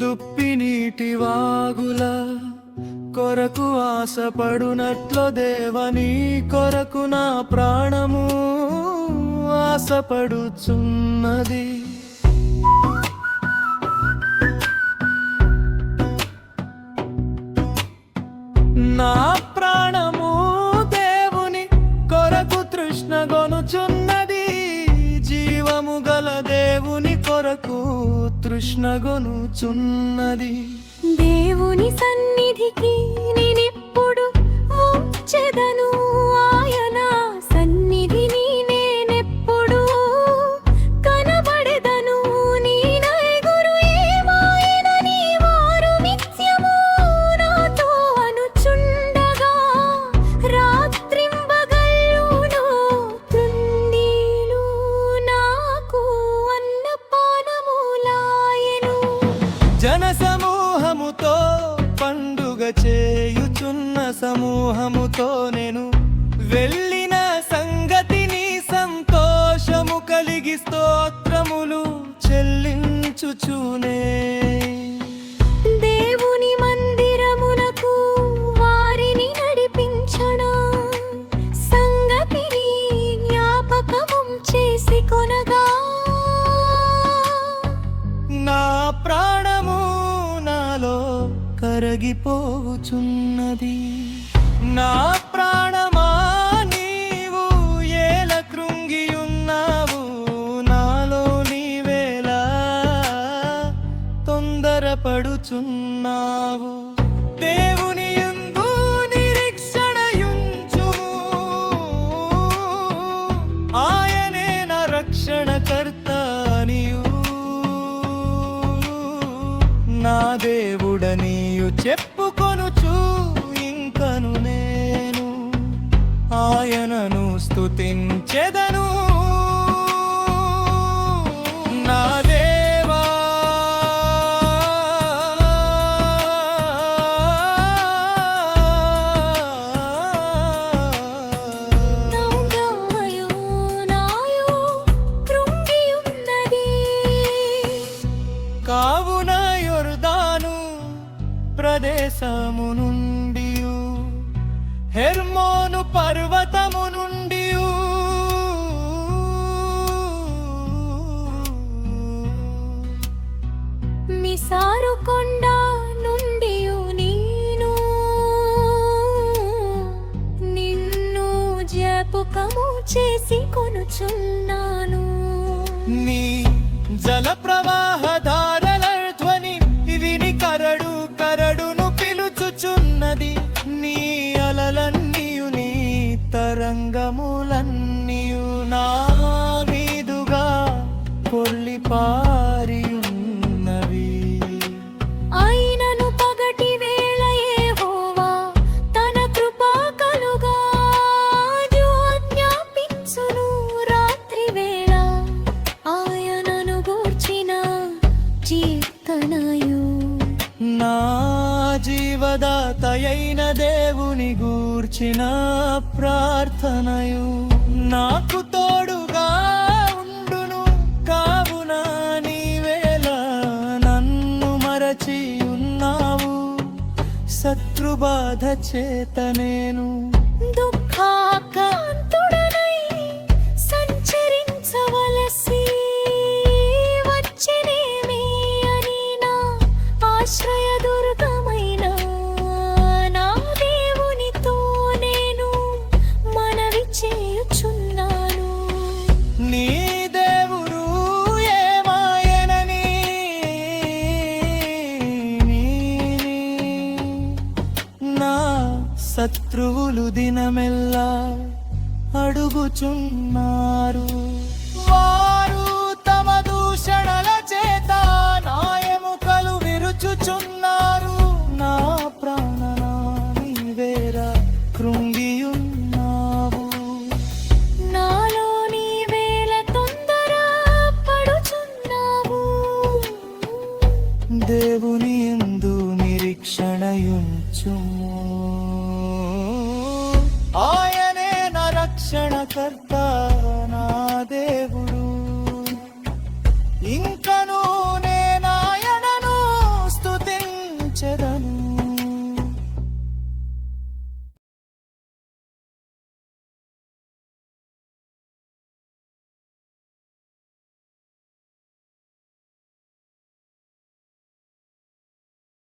దుప్పి నీటి వాగుల కొరకు ఆశపడునట్లు దేవని కొరకు నా ప్రాణము ఆశపడుచున్నది. నా ప్రాణము దేవుని కొరకు తృష్ణగొనుచున్నది. జీవము గల దేవుని కొరకు తృష్ణగొనుచున్నది. దేవుని సన్నిధికి నేనెప్పుడు వచ్చెదను, ఆయన సన్నిధిని నేనెప్పుడు కనబడెదను. నీ నలుగురు ఏమాయనని వారు నిత్యము నాతో అనుచుండగా, రాత్రింబగళ్ళును తుండీలు నాకు అన్నపానములాయెను. జనసమూహముతో పండుగ చేయుచున్న సమూహముతో నేను వెళ్ళిన సంగతిని సంతోషము కలిగి స్తోత్రములు చెల్లించుచునే. దేవుని మందిరమునకు వారిని నడిపించనా, సంగతిని జ్ఞాపకము చేసుకొనగా. నా ప్రాణము నాలో కరగిపోచున్నది. నా ప్రాణమా నీవు ఏల కృంగియున్నావు, నాలో నీవేలా తొందరపడుచున్నావు. దేవుని యందు నిరీక్షణయుంచుము, ఆయనే నా రక్షణకర్త అనియు నా దేవుడనియు చెప్పుకొనుచు ఇంకను నేను ఆయనను స్తుతించెదను. నా దేవా నౌగాయో నాయో కృంగియున్నది. కావున యొర్దాను ప్రదేశము నుండియు హెర్మోను పర్వతము నుండియు మిసారు కొండ నుండియు నేను నిన్ను జ్ఞాపకము చేసుకొనుచున్నాను. నీ జల ప్రవాహధారల ధ్వని విని కరడు కరడును పిలుచుచున్నది. నీ అలలన్నీయు నీ తరంగములన్నీయు నా మీదుగా పొర్లిపారియున్నవి. ఆయనను పగటి వేళ యెహోవా తన కృపా కలుగా ఆజ్ఞాపించును. రాత్రి వేళ ఆయనను గూర్చిన కీర్తనయు, నా జీవదాతయైన దేవుని గూర్చిన ప్రార్థనయు నాకు తోడుగా ఉండును. కావున నీవేలా నన్ను మరచి ఉన్నావు, శత్రుబాధ చేత నేను దుఃఖాక్రాంతుడనై సంచరించవలసి వచ్చెనేమి అని నా ఆశ్రయదుర్గమైన నా దేవునితో నేను మనవి చేయుచున్నాను. నీ దేవుడు ఏమాయనని నా శత్రువులు దినమెల్లా అడుగుచున్నా.